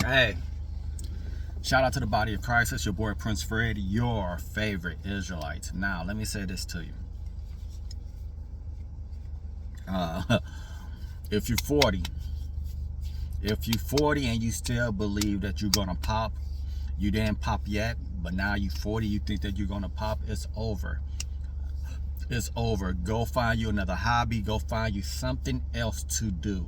Hey, shout out to the body of Christ. It's your boy Prince Fred, your favorite Israelite. Now, let me say this to you. If you're 40, and you still believe that you're gonna pop, you didn't pop yet, but now you're 40, you think that you're gonna pop, it's over. It's over. Go find you another hobby. Go find you something else to do.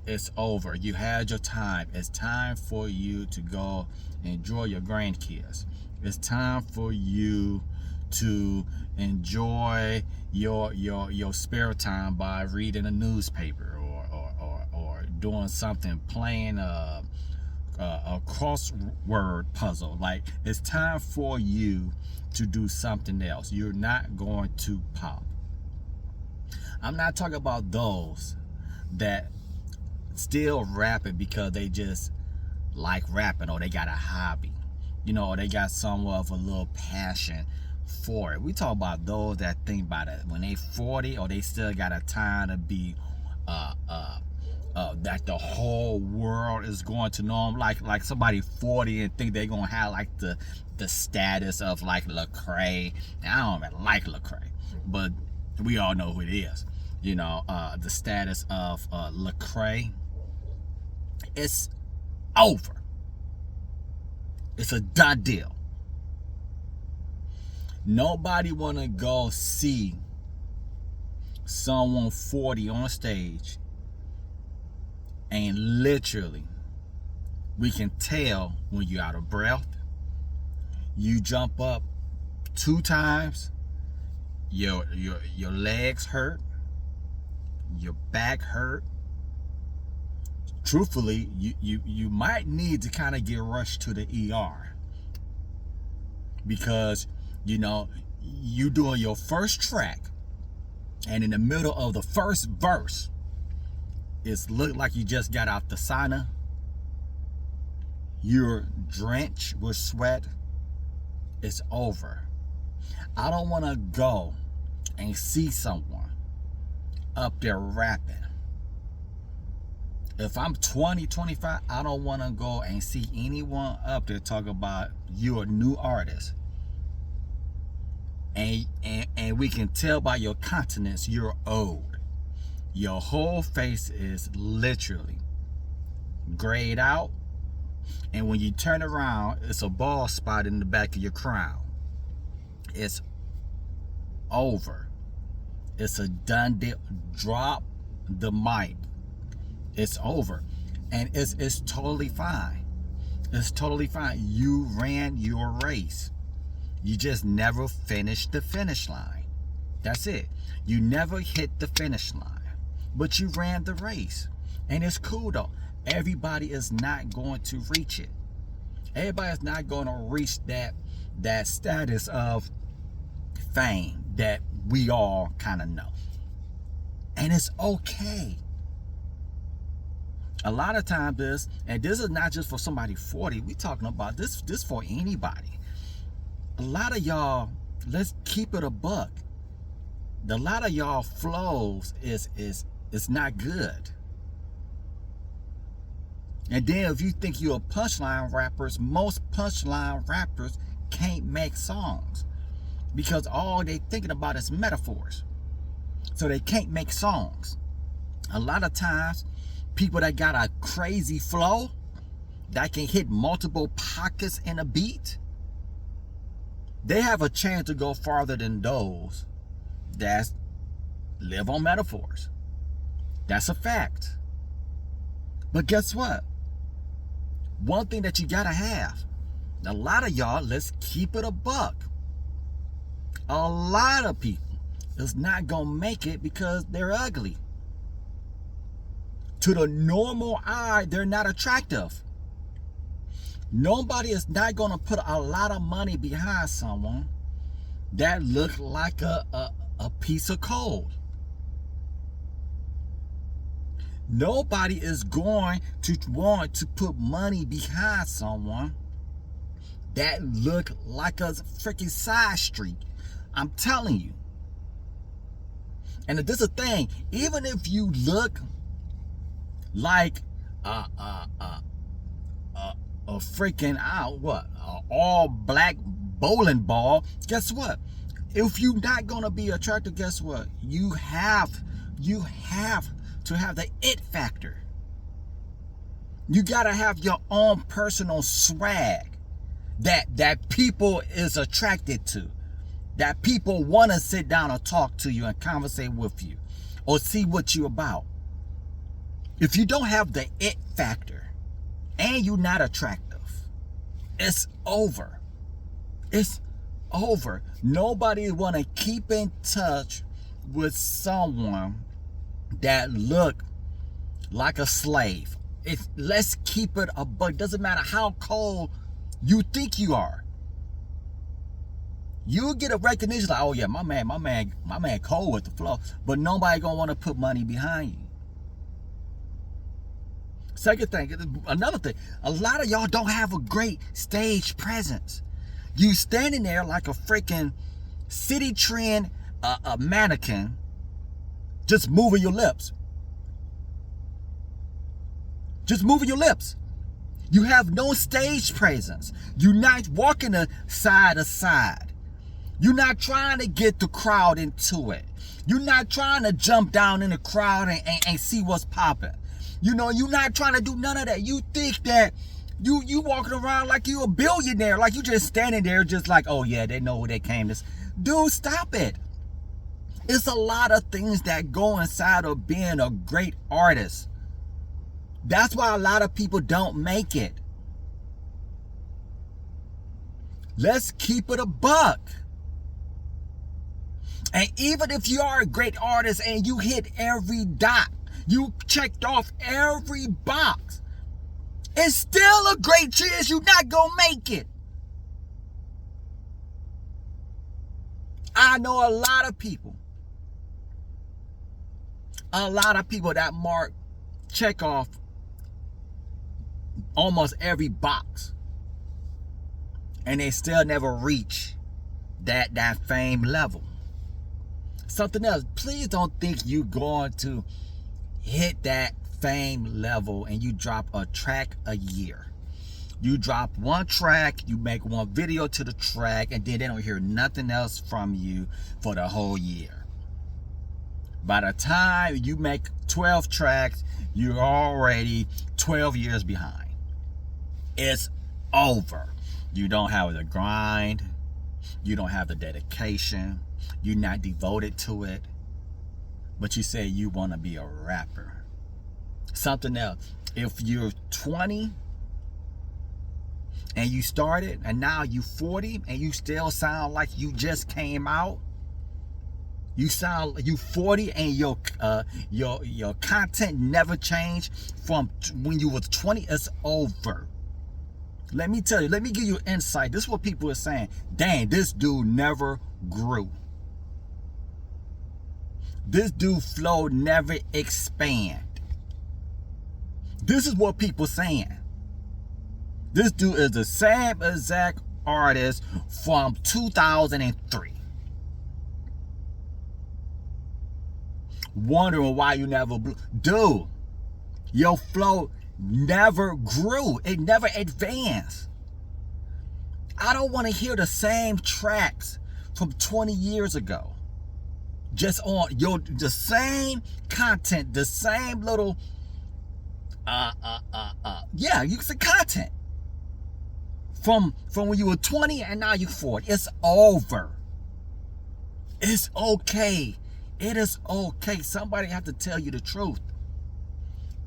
It's over. You had your time. It's time for you to go enjoy your grandkids. It's time for you to enjoy your spare time by reading a newspaper or doing something, playing a crossword puzzle. Like, it's time for you to do something else. You're not going to pop. I'm not talking about those that still rapping because they just like rapping, or they got a hobby, or they got somewhat of a little passion for it. We talk about those that think about it when they 40, or they still got a time to be that the whole world is going to know them, like somebody 40 and think they're gonna have like the status of like Lecrae. I don't even like Lecrae, but we all know who it is. The status of Lecrae. It's over. It's a done deal. Nobody wanna go see someone 40 on stage, and literally we can tell when you're out of breath. You jump up 2 times, your legs hurt, your back hurt. Truthfully, you might need to kind of get rushed to the ER, because you doing your first track, and in the middle of the first verse, it's look like you just got out the sauna. You're drenched with sweat. It's over. I don't want to go and see someone up there rapping. If I'm 20, 25, I don't want to go and see anyone up there talk about you're a new artist. And we can tell by your countenance you're old. Your whole face is literally grayed out. And when you turn around, it's a bald spot in the back of your crown. It's over. It's a done deal. Drop the mic. It's over. And it's totally fine. It's totally fine. You ran your race. You just never finished the finish line. That's it. You never hit the finish line. But you ran the race. And it's cool though. Everybody is not going to reach it. Everybody is not going to reach that status of fame that we all kind of know. And it's okay. A lot of times this is not just for somebody 40. We talking about this for anybody. A lot of y'all, let's keep it a buck. A lot of y'all flows is not good. And then if you think you're punchline rappers, most punchline rappers can't make songs, because all they thinking about is metaphors. So they can't make songs. A lot of times, people that got a crazy flow that can hit multiple pockets in a beat, they have a chance to go farther than those that live on metaphors. That's a fact. But guess what? One thing that you gotta have, a lot of y'all, let's keep it a buck. A lot of people is not gonna make it because they're ugly. To the normal eye, they're not attractive. Nobody is not gonna put a lot of money behind someone that look like a piece of coal. Nobody is going to want to put money behind someone that look like a freaking side street. I'm telling you. And this is a thing, even if you look like a freaking out what all black bowling ball, guess what? If you're not gonna be attractive, guess what? You have to have the it factor. You gotta have your own personal swag that people is attracted to, that people want to sit down and talk to you and conversate with you or see what you about. If you don't have the it factor and you're not attractive, it's over. It's over. Nobody want to keep in touch with someone that look like a slave. Let's keep it a buck. Doesn't matter how cold you think you are. You'll get a recognition like, oh yeah, my man cold with the flow. But nobody gonna want to put money behind you. Second thing, another thing, a lot of y'all don't have a great stage presence. You standing there like a freaking city trend a mannequin, just moving your lips. Just moving your lips. You have no stage presence. You're not walking side to side. You're not trying to get the crowd into it. You're not trying to jump down in the crowd and see what's popping. You know, you're not trying to do none of that. You think that you walking around like you a billionaire, like you just standing there just like, oh yeah, they know who they came to. Dude, stop it. It's a lot of things that go inside of being a great artist. That's why a lot of people don't make it. Let's keep it a buck. And even if you are a great artist and you hit every dot, you checked off every box, it's still a great chance you're not gonna make it. I know a lot of people that check off almost every box, and they still never reach that fame level. Something else, please don't think you're going to hit that fame level and you drop a track a year. You drop one track, you make one video to the track, and then they don't hear nothing else from you for the whole year. By the time you make 12 tracks, you're already 12 years behind. It's over. You don't have the grind. You don't have the dedication. You're not devoted to it. But you say you want to be a rapper. Something else. If you're 20 and you started and now you're 40 and you still sound like you just came out, you 40 and your content never changed from when you was 20, it's over. Let me tell you, let me give you insight. This is what people are saying. Dang, this dude never grew. This dude flow never expand. This is what people saying. This dude is the same exact artist from 2003. Wondering why you never blew. Dude, your flow never grew. It never advanced. I don't want to hear the same tracks from 20 years ago. Just on the same content, the same little yeah, you can say content. From when you were 20 and now you're 40. It's over. It's okay. It is okay. Somebody have to tell you the truth.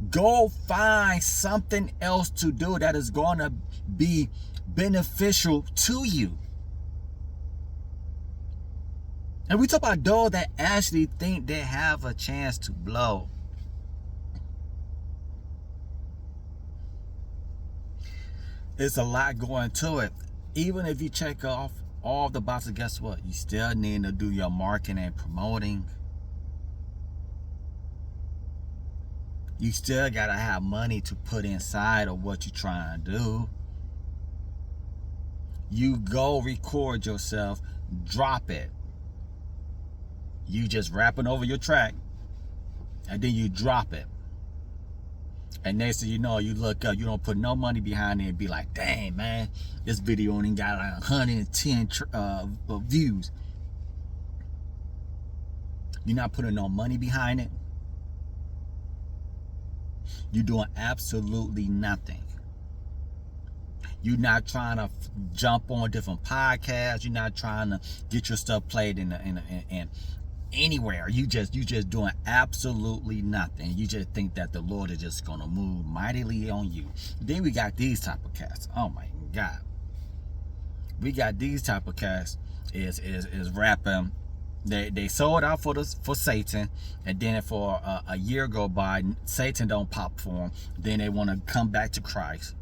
Go find something else to do that is going to be beneficial to you. And we talk about those that actually think they have a chance to blow. It's a lot going to it. Even if you check off all the boxes, guess what? You still need to do your marketing and promoting. You still gotta have money to put inside of what you're trying to do. You go record yourself, drop it. You just rapping over your track, and then you drop it. And next thing you know, you look up, you don't put no money behind it and be like, dang, man, this video only got like 110 views. You're not putting no money behind it. You're doing absolutely nothing. You're not trying to jump on different podcasts. You're not trying to get your stuff played in anywhere. You just doing absolutely nothing. You just think that the Lord is just gonna move mightily on you. Then we got these type of cats. Oh my God. We got these type of cats is rapping. They sold out for Satan, and then for a year go by, Satan don't pop for them. Then they want to come back to Christ.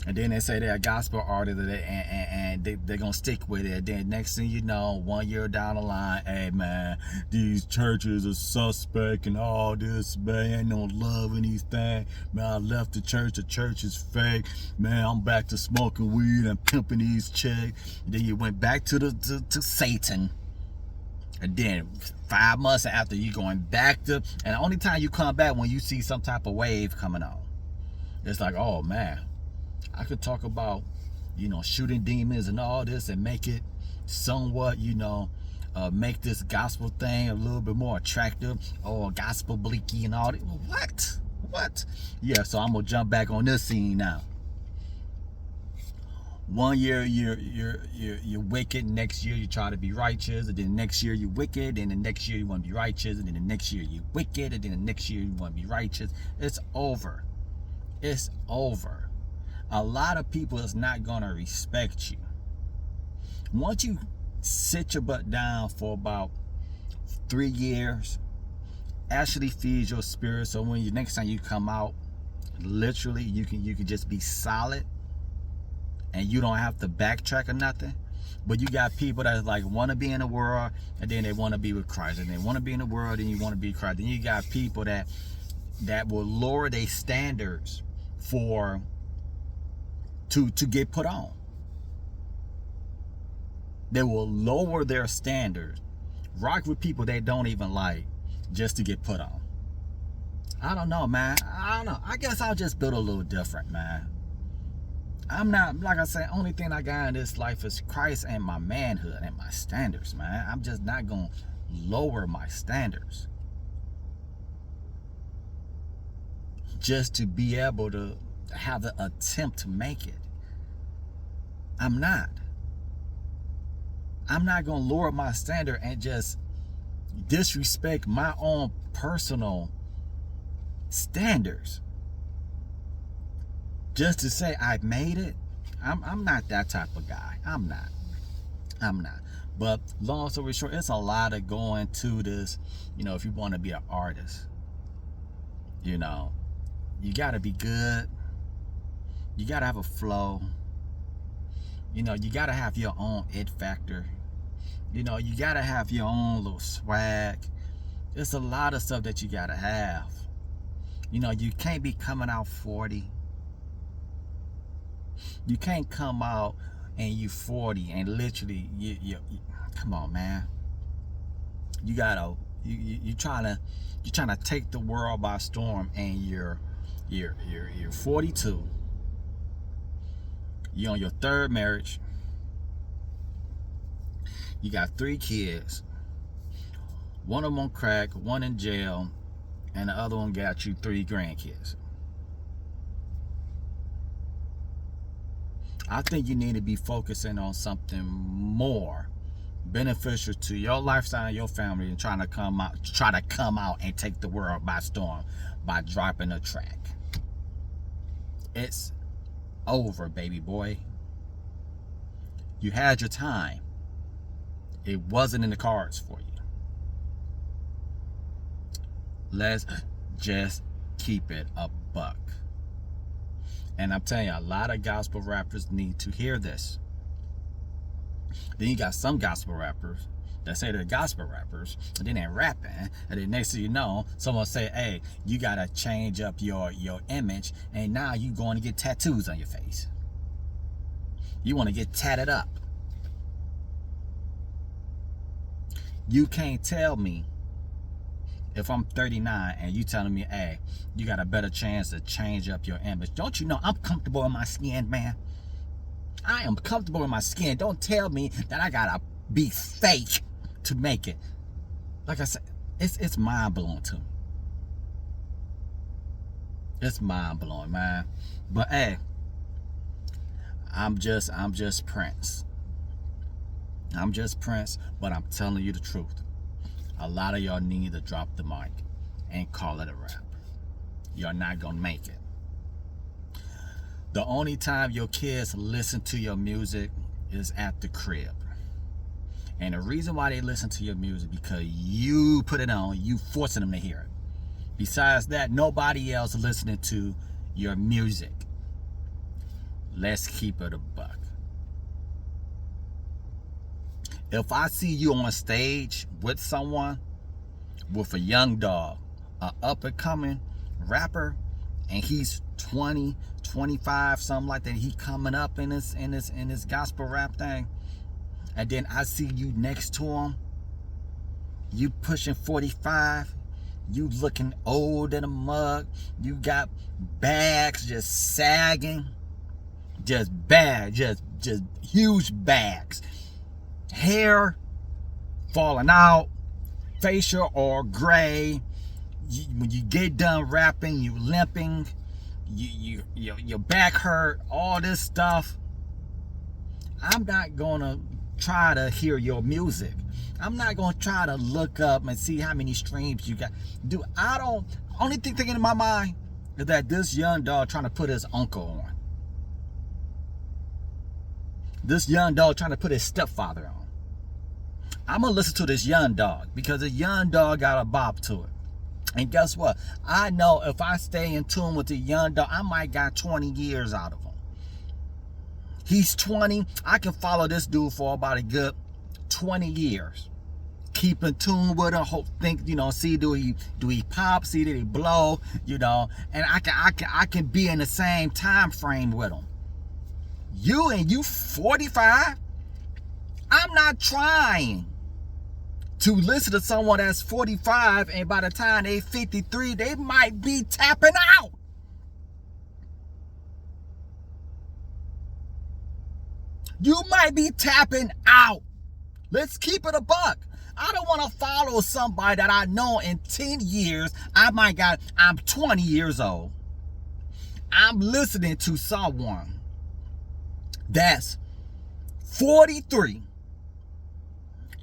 And then they say they're a gospel artist, and they're going to stick with it. Then next thing you know, 1 year down the line, hey, man, these churches are suspect and all this, man, ain't no love in these things. Man, I left the church is fake. Man, I'm back to smoking weed and pimping these chicks. Then you went back to Satan. And then 5 months after, you going back to, and the only time you come back when you see some type of wave coming on. It's like, oh, man. I could talk about, shooting demons and all this and make it somewhat, make this gospel thing a little bit more attractive, or gospel bleaky and all that. What? Yeah, so I'm gonna jump back on this scene now. 1 year you're wicked, next year you try to be righteous, and then next year you're wicked, and the next year you want to be righteous, and then the next year you're wicked, and then the next year you want to be righteous. It's over. It's over. A lot of people is not gonna respect you. Once you sit your butt down for about 3 years, actually feed your spirit, so when next time you come out, literally you can just be solid, and you don't have to backtrack or nothing. But you got people that like want to be in the world, and then they want to be with Christ, and they want to be in the world, and you want to be Christ. Then you got people that will lower their standards to get put on. They will lower their standards, rock with people they don't even like, just to get put on. I don't know, man. I don't know. I guess I'll just build a little different, man. I'm not, like I said, only thing I got in this life is Christ and my manhood and my standards, man. I'm just not gonna lower my standards just to be able to have the attempt to make it. I'm not gonna lower my standard and just disrespect my own personal standards just to say I made it. I'm not that type of guy. I'm not. But long story short, it's a lot of going to this, if you want to be an artist, you gotta be good. You gotta have a flow. You gotta have your own it factor. You gotta have your own little swag. There's a lot of stuff that you gotta have. You can't be coming out 40. You can't come out and you 40 and literally you come on, man. You gotta you trying to take the world by storm, and you're 42. You're on your 3rd marriage. You got 3 kids. One of them on crack, one in jail, and the other one got you 3 grandkids. I think you need to be focusing on something more beneficial to your lifestyle and your family, and try to come out and take the world by storm by dropping a track. It's over, baby boy. You had your time. It wasn't in the cards for you. Let's just keep it a buck. And I'm telling you, a lot of gospel rappers need to hear this. Then you got some gospel rappers that say they're gospel rappers, and then they're rapping, and then next thing you know, someone say, hey, you gotta change up your image, and now you going to get tattoos on your face. You want to get tatted up. You can't tell me If I'm 39 and you telling me, hey, you got a better chance to change up your image, don't you know I'm comfortable in my skin, man? I am comfortable in my skin. Don't tell me that I gotta be fake to make it. Like I said, it's mind-blowing to me. It's mind-blowing, man. But hey, I'm just Prince. I'm just Prince, but I'm telling you the truth. A lot of y'all need to drop the mic and call it a rap. You're not gonna make it. The only time your kids listen to your music is at the crib. And the reason why they listen to your music, because you put it on, you forcing them to hear it. Besides that, nobody else listening to your music. Let's keep it a buck. If I see you on stage with someone, with a young dog, a up and coming rapper, and he's 20, 25, something like that, he coming up in this gospel rap thing, and then I see you next to him, you pushing 45, you looking old in a mug, you got bags just sagging, just huge bags, hair falling out, facial or gray. When you get done rapping, you limping, your back hurt, all this stuff. I'm not gonna try to hear your music. I'm not gonna try to look up and see how many streams you got. Only thing thinking in my mind is that this young dog trying to put his uncle on. This young dog trying to put his stepfather on. I'm gonna listen to this young dog because the young dog got a bop to it. And guess what? I know if I stay in tune with the young dog, I might got 20 years out of him. He's 20. I can follow this dude for about a good 20 years. Keep in tune with him. See, do he pop? See, did he blow? And I can be in the same time frame with him. You 45? I'm not trying to listen to someone that's 45 and by the time they 53, they might be tapping out. You might be tapping out. Let's keep it a buck. I don't want to follow somebody that I know in 10 years, I'm 20 years old. I'm listening to someone that's 43.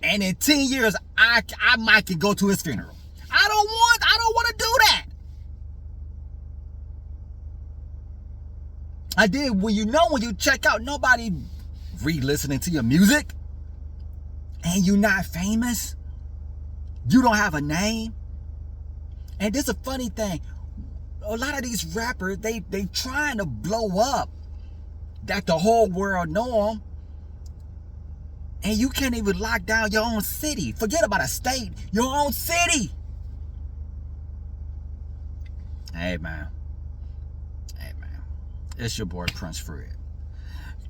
And in 10 years, I might can go to his funeral. I don't want to do that. I did when you check out, nobody re-listening to your music. And you're not famous. You don't have a name. And this is a funny thing. A lot of these rappers, they trying to blow up that the whole world know them. And you can't even lock down your own city. Forget about a state, your own city. Hey, man. It's your boy, Prince Fred.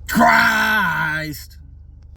Christ.